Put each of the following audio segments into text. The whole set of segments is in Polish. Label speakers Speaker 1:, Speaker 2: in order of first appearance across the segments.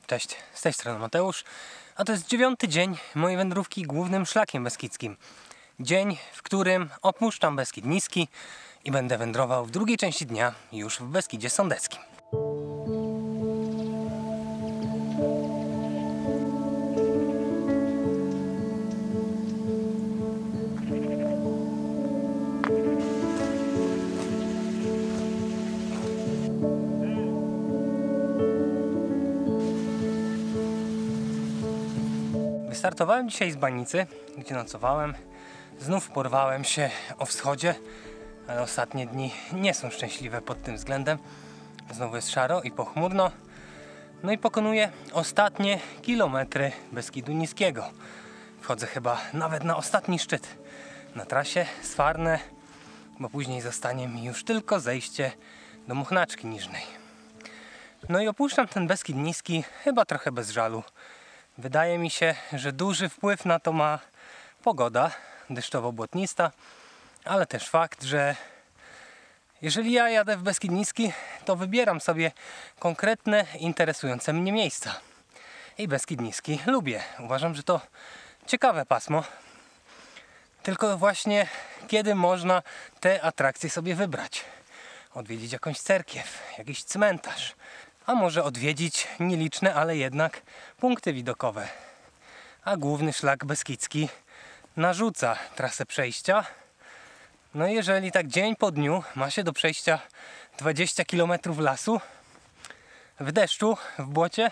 Speaker 1: Cześć, z tej strony Mateusz, a to jest 9. dzień mojej wędrówki głównym szlakiem beskidzkim. Dzień, w którym opuszczam Beskid Niski i będę wędrował w drugiej części dnia już w Beskidzie Sądeckim. Wystartowałem dzisiaj z Banicy, gdzie nocowałem. Znów porwałem się o wschodzie, ale ostatnie dni nie są szczęśliwe pod tym względem. Znowu jest szaro i pochmurno. No i pokonuję ostatnie kilometry Beskidu Niskiego. Wchodzę chyba nawet na ostatni szczyt na trasie Sfarne, bo później zostanie mi już tylko zejście do Muchnaczki Niżnej. No i opuszczam ten Beskid Niski chyba trochę bez żalu. Wydaje mi się, że duży wpływ na to ma pogoda deszczowo-błotnista, ale też fakt, że jeżeli ja jadę w Beskid Niski, to wybieram sobie konkretne, interesujące mnie miejsca. I Beskid Niski lubię. Uważam, że to ciekawe pasmo. Tylko właśnie kiedy można te atrakcje sobie wybrać. Odwiedzić jakąś cerkiew, jakiś cmentarz. A może odwiedzić nieliczne, ale jednak punkty widokowe. A główny szlak beskidzki narzuca trasę przejścia. No i jeżeli tak dzień po dniu ma się do przejścia 20 km lasu w deszczu, w błocie,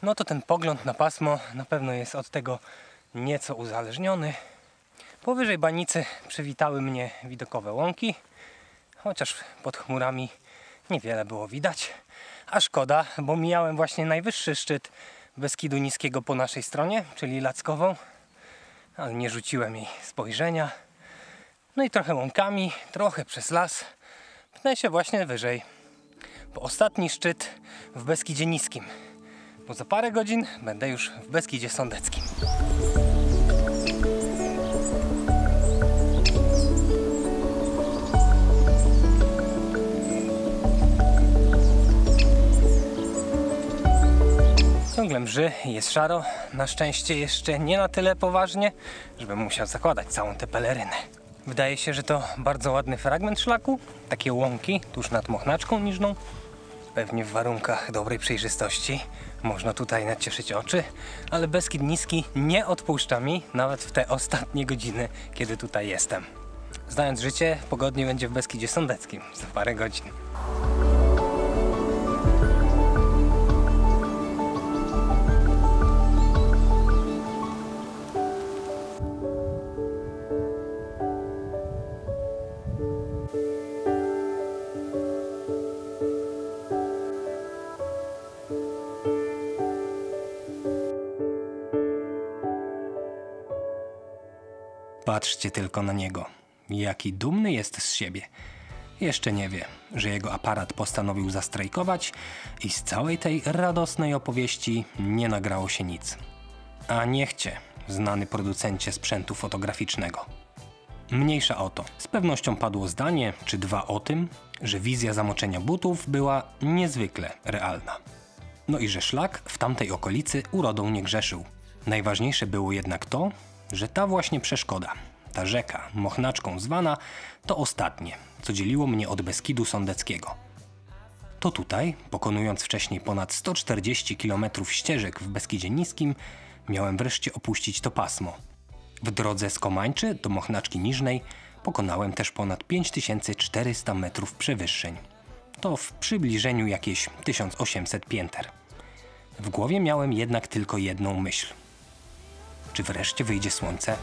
Speaker 1: no to ten pogląd na pasmo na pewno jest od tego nieco uzależniony. Powyżej Banicy przywitały mnie widokowe łąki, chociaż pod chmurami niewiele było widać. A szkoda, bo mijałem właśnie najwyższy szczyt Beskidu Niskiego po naszej stronie, czyli Lackową, ale nie rzuciłem jej spojrzenia. No i trochę łąkami, trochę przez las pnę się właśnie wyżej, po ostatni szczyt w Beskidzie Niskim, bo za parę godzin będę już w Beskidzie Sądeckim. Ciągle mrzy, jest szaro, na szczęście jeszcze nie na tyle poważnie, żebym musiał zakładać całą tę pelerynę. Wydaje się, że to bardzo ładny fragment szlaku, takie łąki tuż nad Muchnaczką Niżną. Pewnie w warunkach dobrej przejrzystości można tutaj nacieszyć oczy, ale Beskid Niski nie odpuszcza mi nawet w te ostatnie godziny, kiedy tutaj jestem. Znając życie, pogodnie będzie w Beskidzie Sądeckim za parę godzin. Patrzcie tylko na niego. Jaki dumny jest z siebie. Jeszcze nie wie, że jego aparat postanowił zastrajkować i z całej tej radosnej opowieści nie nagrało się nic. A niech cię, znany producencie sprzętu fotograficznego. Mniejsza o to. Z pewnością padło zdanie czy dwa o tym, że wizja zamoczenia butów była niezwykle realna. No i że szlak w tamtej okolicy urodą nie grzeszył. Najważniejsze było jednak to, że ta właśnie przeszkoda, ta rzeka Mochnaczką zwana, to ostatnie, co dzieliło mnie od Beskidu Sądeckiego. To tutaj, pokonując wcześniej ponad 140 km ścieżek w Beskidzie Niskim, miałem wreszcie opuścić to pasmo. W drodze z Komańczy do Muchnaczki Niżnej pokonałem też ponad 5400 metrów przewyższeń. To w przybliżeniu jakieś 1800 pięter. W głowie miałem jednak tylko jedną myśl. Czy wreszcie wyjdzie słońce?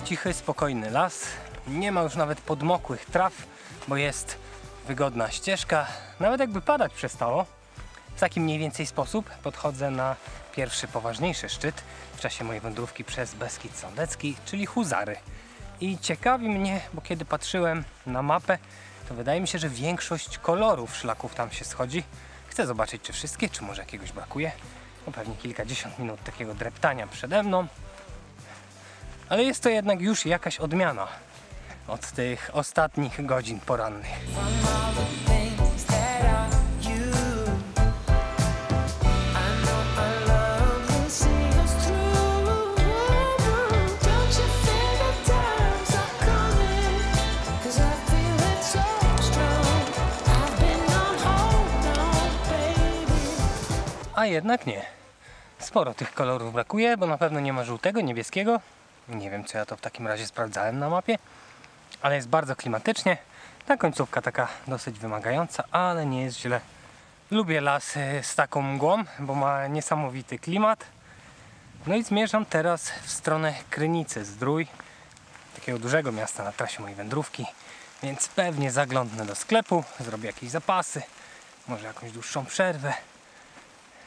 Speaker 1: Cichy, spokojny las. Nie ma już nawet podmokłych traw, bo jest wygodna ścieżka. Nawet jakby padać przestało, w taki mniej więcej sposób podchodzę na pierwszy poważniejszy szczyt w czasie mojej wędrówki przez Beskid Sądecki, czyli Huzary. I ciekawi mnie, bo kiedy patrzyłem na mapę, to wydaje mi się, że większość kolorów szlaków tam się schodzi. Chcę zobaczyć, czy wszystkie, czy może jakiegoś brakuje. No pewnie kilkadziesiąt minut takiego dreptania przede mną. Ale jest to jednak już jakaś odmiana od tych ostatnich godzin porannych. A jednak nie. Sporo tych kolorów brakuje, bo na pewno nie ma żółtego, niebieskiego. Nie wiem, co ja to w takim razie sprawdzałem na mapie. Ale jest bardzo klimatycznie. Ta końcówka taka dosyć wymagająca, ale nie jest źle. Lubię lasy z taką mgłą, bo ma niesamowity klimat. No i zmierzam teraz w stronę Krynicy-Zdrój, takiego dużego miasta na trasie mojej wędrówki. Więc pewnie zaglądnę do sklepu, zrobię jakieś zapasy, może jakąś dłuższą przerwę.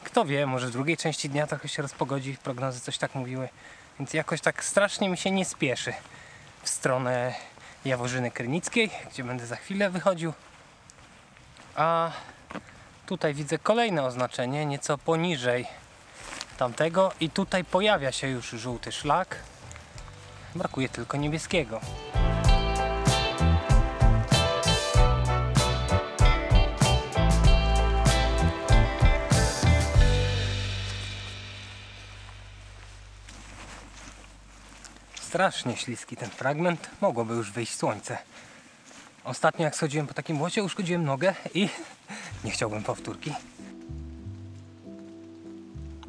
Speaker 1: Kto wie, może w drugiej części dnia trochę się rozpogodzi, prognozy coś tak mówiły. Więc jakoś tak strasznie mi się nie spieszy w stronę Jaworzyny Krynickiej, gdzie będę za chwilę wychodził. A tutaj widzę kolejne oznaczenie, nieco poniżej tamtego. I tutaj pojawia się już żółty szlak. Brakuje tylko niebieskiego. Strasznie śliski ten fragment, mogłoby już wyjść słońce. Ostatnio jak schodziłem po takim błocie, uszkodziłem nogę i nie chciałbym powtórki.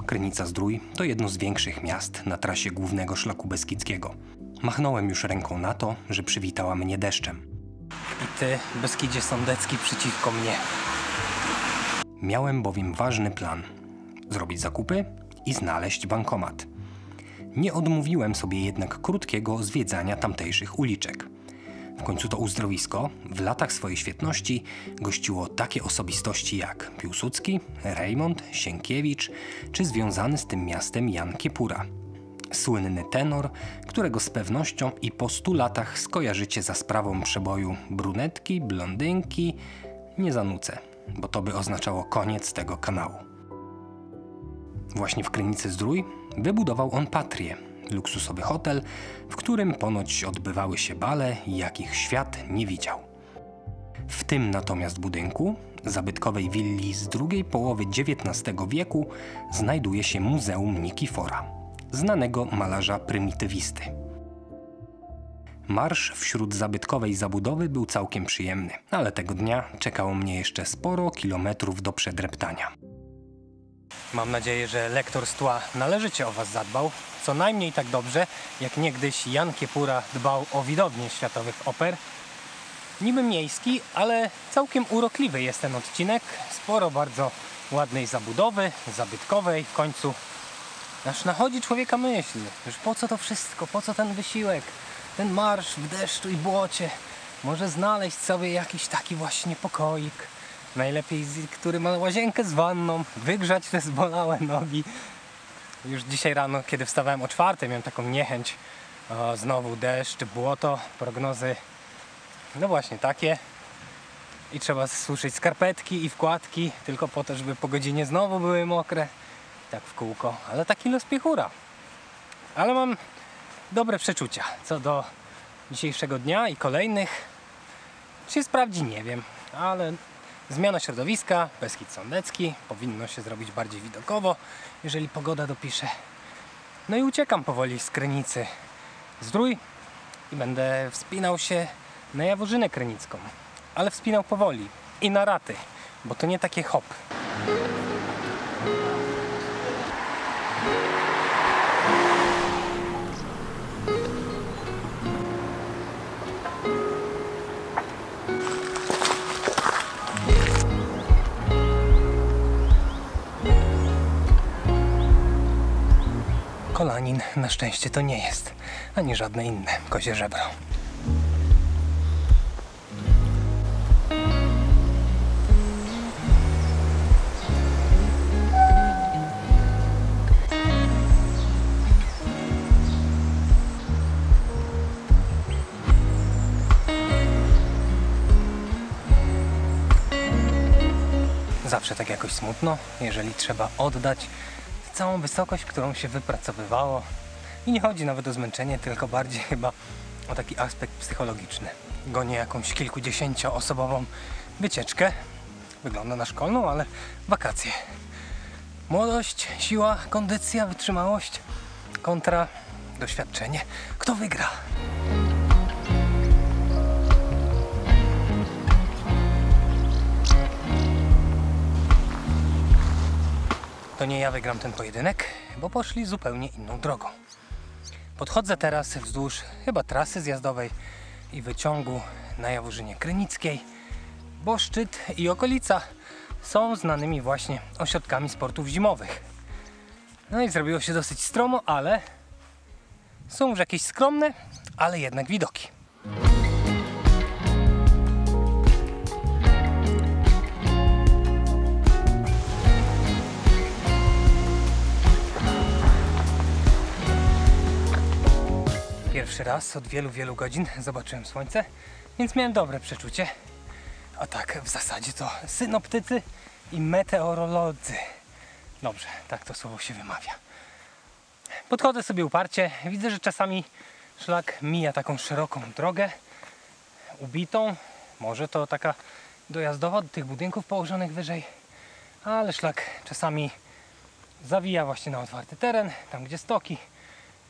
Speaker 2: Krynica-Zdrój to jedno z większych miast na trasie głównego szlaku beskidzkiego. Machnąłem już ręką na to, że przywitała mnie deszczem.
Speaker 1: I ty, Beskidzie Sądecki, przeciwko mnie.
Speaker 2: Miałem bowiem ważny plan. Zrobić zakupy i znaleźć bankomat. Nie odmówiłem sobie jednak krótkiego zwiedzania tamtejszych uliczek. W końcu to uzdrowisko w latach swojej świetności gościło takie osobistości jak Piłsudski, Rejmont, Sienkiewicz czy związany z tym miastem Jan Kiepura. Słynny tenor, którego z pewnością i po 100 latach skojarzycie za sprawą przeboju brunetki, blondynki. Nie zanucę, bo to by oznaczało koniec tego kanału. Właśnie w Krynicy-Zdrój wybudował on Patrię, luksusowy hotel, w którym ponoć odbywały się bale, jakich świat nie widział. W tym natomiast budynku, zabytkowej willi z drugiej połowy XIX wieku, znajduje się Muzeum Nikifora, znanego malarza prymitywisty. Marsz wśród zabytkowej zabudowy był całkiem przyjemny, ale tego dnia czekało mnie jeszcze sporo kilometrów do przedreptania.
Speaker 1: Mam nadzieję, że lektor z tła należycie o was zadbał, co najmniej tak dobrze, jak niegdyś Jan Kiepura dbał o widownię światowych oper. Niby miejski, ale całkiem urokliwy jest ten odcinek. Sporo bardzo ładnej zabudowy, zabytkowej. W końcu aż nachodzi człowieka myśl, już po co to wszystko, po co ten wysiłek, ten marsz w deszczu i błocie. Może znaleźć sobie jakiś taki właśnie pokoik. Najlepiej, który ma łazienkę z wanną, wygrzać te zbolałe nogi. Już dzisiaj rano, kiedy wstawałem o 4:00, miałem taką niechęć. Znowu deszcz, błoto, prognozy, no właśnie takie. I trzeba suszyć skarpetki i wkładki, tylko po to, żeby po godzinie znowu były mokre. Tak w kółko, ale taki los piechura. Ale mam dobre przeczucia co do dzisiejszego dnia i kolejnych. Czy się sprawdzi, nie wiem, ale zmiana środowiska, Beskid Sądecki, powinno się zrobić bardziej widokowo, jeżeli pogoda dopisze. No i uciekam powoli z Krynicy-Zdrój i będę wspinał się na Jaworzynę Krynicką, ale wspinał powoli i na raty, bo to nie takie hop. Kolanin na szczęście to nie jest, ani żadne inne kozie żebro. Zawsze zawsze tak jakoś smutno, jeżeli trzeba oddać tę całą wysokość, którą się wypracowywało. I nie chodzi nawet o zmęczenie, tylko bardziej chyba o taki aspekt psychologiczny. Gonię jakąś kilkudziesięcioosobową wycieczkę. Wygląda na szkolną, ale wakacje. Młodość, siła, kondycja, wytrzymałość kontra doświadczenie. Kto wygra? To nie ja wygram ten pojedynek, bo poszli zupełnie inną drogą. Podchodzę teraz wzdłuż chyba trasy zjazdowej i wyciągu na Jaworzynie Krynickiej, bo szczyt i okolica są znanymi właśnie ośrodkami sportów zimowych. No i zrobiło się dosyć stromo, ale są już jakieś skromne, ale jednak widoki. Pierwszy raz od wielu godzin zobaczyłem słońce, więc miałem dobre przeczucie. A tak w zasadzie to synoptycy i meteorolodzy. Dobrze, tak to słowo się wymawia. Podchodzę sobie uparcie, widzę, że czasami szlak mija taką szeroką drogę, ubitą. Może to taka dojazdowa do tych budynków położonych wyżej, ale szlak czasami zawija właśnie na otwarty teren, tam gdzie stoki,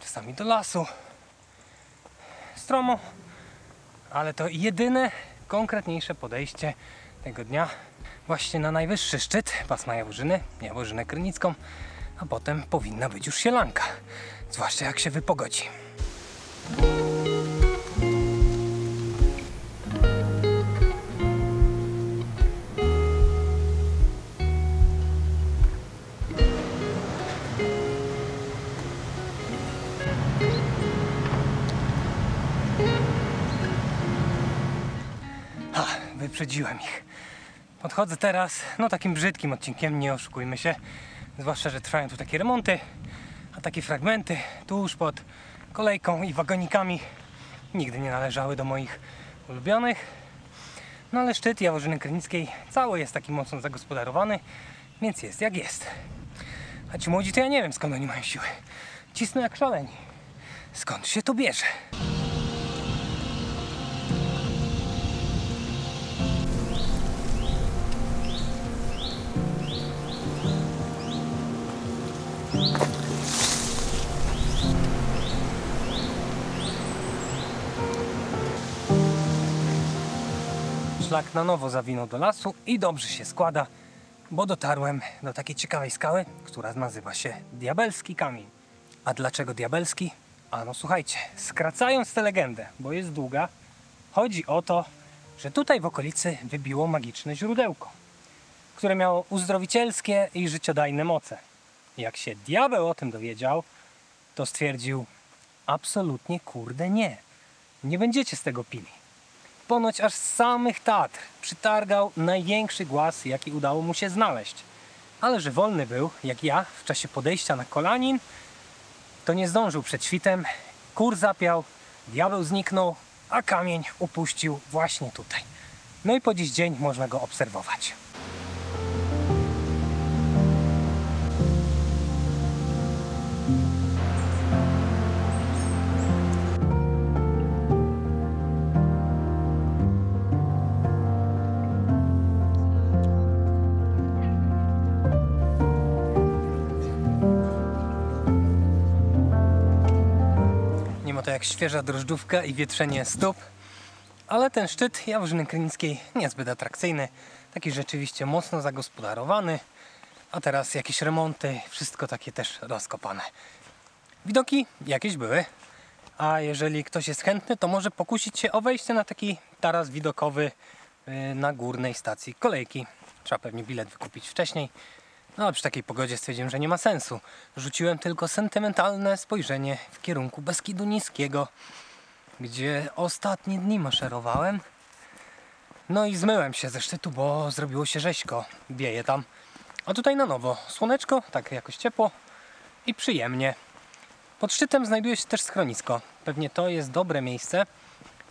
Speaker 1: czasami do lasu. Stromo, ale to jedyne konkretniejsze podejście tego dnia właśnie na najwyższy szczyt pasma Jaworzyny, Jaworzynę Krynicką, a potem powinna być już sielanka, zwłaszcza jak się wypogodzi. Wyprzedziłem ich. Podchodzę teraz, no takim brzydkim odcinkiem, nie oszukujmy się. Zwłaszcza, że trwają tu takie remonty, a takie fragmenty tuż pod kolejką i wagonikami nigdy nie należały do moich ulubionych. No ale szczyt Jaworzyny Krynickiej cały jest taki mocno zagospodarowany, więc jest jak jest. A ci młodzi to ja nie wiem, skąd oni mają siły. Cisną jak szaleni. Skąd się to bierze? Szlak na nowo zawinął do lasu i dobrze się składa, bo dotarłem do takiej ciekawej skały, która nazywa się Diabelski Kamień. A dlaczego diabelski? A no słuchajcie, skracając tę legendę, bo jest długa, chodzi o to, że tutaj w okolicy wybiło magiczne źródełko, które miało uzdrowicielskie i życiodajne moce. Jak się diabeł o tym dowiedział, to stwierdził: absolutnie kurde nie będziecie z tego pili. Ponoć aż z samych Tatr przytargał największy głaz, jaki udało mu się znaleźć. Ale że wolny był, jak ja, w czasie podejścia na Kolanin, to nie zdążył przed świtem, kur zapiał, diabeł zniknął, a kamień upuścił właśnie tutaj. No i po dziś dzień można go obserwować. To jak świeża drożdżówka i wietrzenie stóp, ale ten szczyt Jaworzyny Krynickiej niezbyt atrakcyjny, taki rzeczywiście mocno zagospodarowany, a teraz jakieś remonty, wszystko takie też rozkopane. Widoki jakieś były, a jeżeli ktoś jest chętny, to może pokusić się o wejście na taki taras widokowy na górnej stacji kolejki. Trzeba pewnie bilet wykupić wcześniej. No ale przy takiej pogodzie stwierdziłem, że nie ma sensu. Rzuciłem tylko sentymentalne spojrzenie w kierunku Beskidu Niskiego, gdzie ostatnie dni maszerowałem. No i zmyłem się ze szczytu, bo zrobiło się rzeźko, wieje tam. A tutaj na nowo słoneczko, tak jakoś ciepło i przyjemnie. Pod szczytem znajduje się też schronisko. Pewnie to jest dobre miejsce,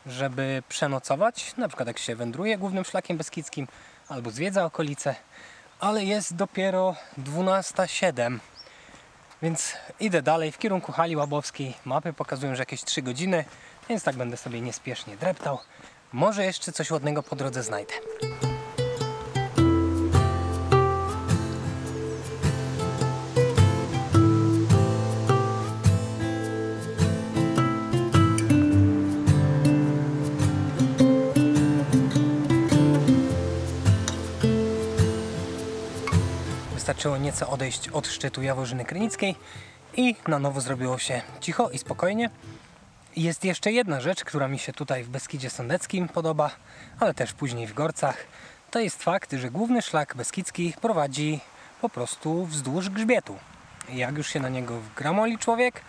Speaker 1: żeby przenocować, na przykład jak się wędruje głównym szlakiem beskidzkim albo zwiedza okolice. ale jest dopiero 12:07. Więc idę dalej w kierunku hali łabowskiej. Mapy pokazują, że jakieś 3 godziny, więc tak będę sobie niespiesznie dreptał. Może jeszcze coś ładnego po drodze znajdę. Wystarczyło nieco odejść od szczytu Jaworzyny Krynickiej i na nowo zrobiło się cicho i spokojnie. Jest jeszcze jedna rzecz, która mi się tutaj w Beskidzie Sądeckim podoba, ale też później w Gorcach. To jest fakt, że główny szlak beskidzki prowadzi po prostu wzdłuż grzbietu. Jak już się na niego wgramoli człowiek,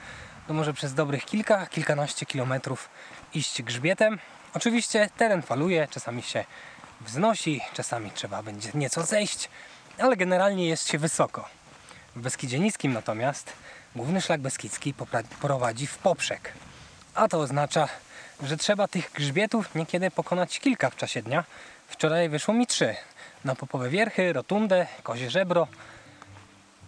Speaker 1: to może przez dobrych kilkanaście kilometrów iść grzbietem. Oczywiście teren faluje, czasami się wznosi, czasami trzeba będzie nieco zejść, ale generalnie jest się wysoko. W Beskidzie Niskim natomiast główny szlak beskidzki prowadzi w poprzek. A to oznacza, że trzeba tych grzbietów niekiedy pokonać kilka w czasie dnia. Wczoraj wyszło mi 3. Na Popowe Wierchy, Rotundę, Kozie Żebro.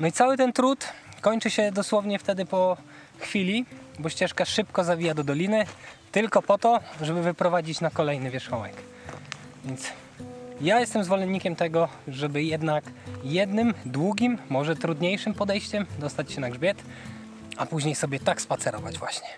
Speaker 1: No i cały ten trud kończy się dosłownie wtedy po chwili, bo ścieżka szybko zawija do doliny, tylko po to, żeby wyprowadzić na kolejny wierzchołek. Więc ja jestem zwolennikiem tego, żeby jednak jednym długim, może trudniejszym podejściem dostać się na grzbiet, a później sobie tak spacerować właśnie.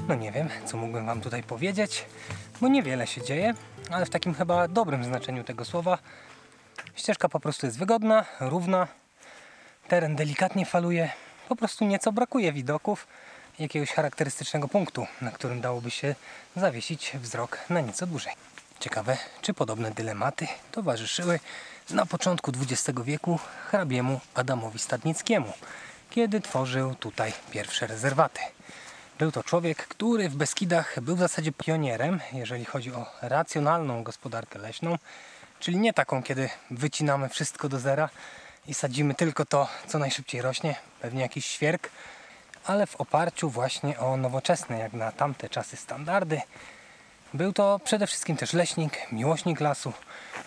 Speaker 1: No nie wiem, co mógłbym wam tutaj powiedzieć, bo niewiele się dzieje, ale w takim chyba dobrym znaczeniu tego słowa. Ścieżka po prostu jest wygodna, równa, teren delikatnie faluje, po prostu nieco brakuje widoków, jakiegoś charakterystycznego punktu, na którym dałoby się zawiesić wzrok na nieco dłużej. Ciekawe, czy podobne dylematy towarzyszyły na początku XX wieku hrabiemu Adamowi Stadnickiemu, kiedy tworzył tutaj pierwsze rezerwaty. Był to człowiek, który w Beskidach był w zasadzie pionierem, jeżeli chodzi o racjonalną gospodarkę leśną, czyli nie taką, kiedy wycinamy wszystko do zera i sadzimy tylko to, co najszybciej rośnie, pewnie jakiś świerk, ale w oparciu właśnie o nowoczesne, jak na tamte czasy, standardy. Był to przede wszystkim też leśnik, miłośnik lasu,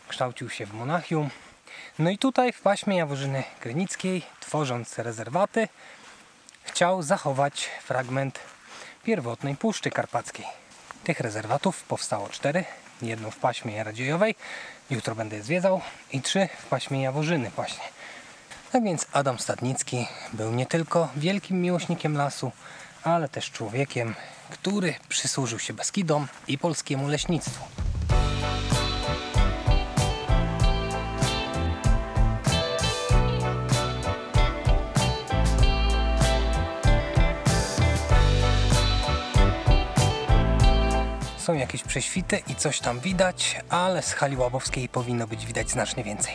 Speaker 1: kształcił się w Monachium. No i tutaj w paśmie Jaworzyny Krynickiej, tworząc rezerwaty, chciał zachować fragment pierwotnej Puszczy Karpackiej. Tych rezerwatów powstało 4. Jedną w paśmie Radziejowej, jutro będę je zwiedzał, i 3 w paśmie Jaworzyny właśnie. Tak więc Adam Stadnicki był nie tylko wielkim miłośnikiem lasu, ale też człowiekiem, który przysłużył się Beskidom i polskiemu leśnictwu. Są jakieś prześwity i coś tam widać, ale z hali łabowskiej powinno być widać znacznie więcej.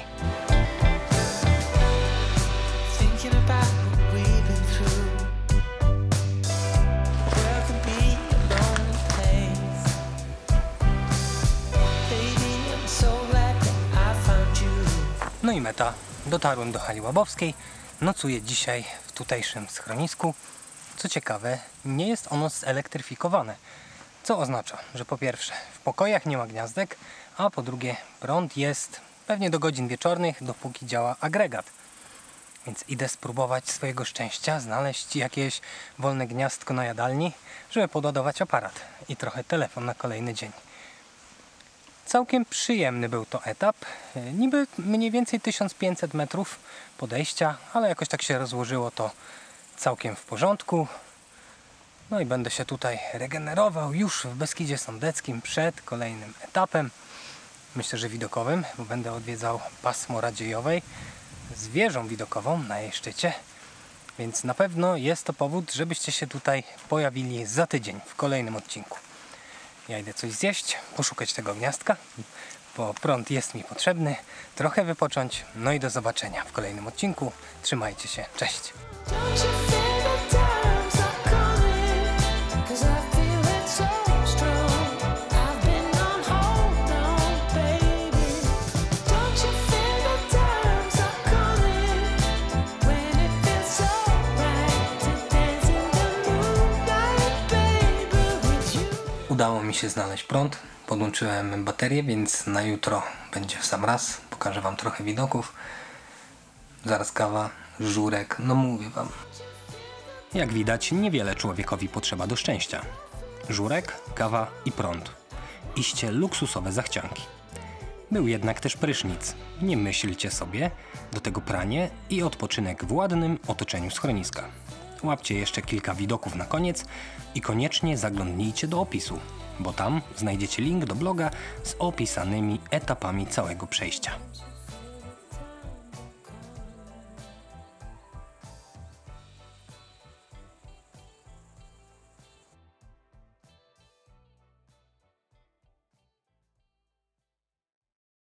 Speaker 1: No i meta. Dotarłem do hali łabowskiej. Nocuję dzisiaj w tutejszym schronisku. Co ciekawe, nie jest ono zelektryfikowane. Co oznacza, że po pierwsze w pokojach nie ma gniazdek, a po drugie prąd jest pewnie do godzin wieczornych, dopóki działa agregat. Więc idę spróbować swojego szczęścia, znaleźć jakieś wolne gniazdko na jadalni, żeby podładować aparat i trochę telefon na kolejny dzień. Całkiem przyjemny był to etap, niby mniej więcej 1500 metrów podejścia, ale jakoś tak się rozłożyło to całkiem w porządku. No i będę się tutaj regenerował już w Beskidzie Sądeckim przed kolejnym etapem. Myślę, że widokowym, bo będę odwiedzał pasmo Radziejowej z wieżą widokową na jej szczycie. Więc na pewno jest to powód, żebyście się tutaj pojawili za tydzień w kolejnym odcinku. Ja idę coś zjeść, poszukać tego gniazdka, bo prąd jest mi potrzebny, trochę wypocząć. No i do zobaczenia w kolejnym odcinku. Trzymajcie się, cześć!
Speaker 3: I've been on hold now, baby. Don't you
Speaker 1: mi się znaleźć prąd. Podłączyłem baterię, więc na jutro będzie w sam raz. Pokażę wam trochę widoków. Zaraz kawa, żurek, no mówię wam.
Speaker 2: Jak widać, niewiele człowiekowi potrzeba do szczęścia. Żurek, kawa i prąd. Iście luksusowe zachcianki. Był jednak też prysznic. Nie myślcie sobie, do tego pranie i odpoczynek w ładnym otoczeniu schroniska. Łapcie jeszcze kilka widoków na koniec i koniecznie zaglądnijcie do opisu, bo tam znajdziecie link do bloga z opisanymi etapami całego przejścia.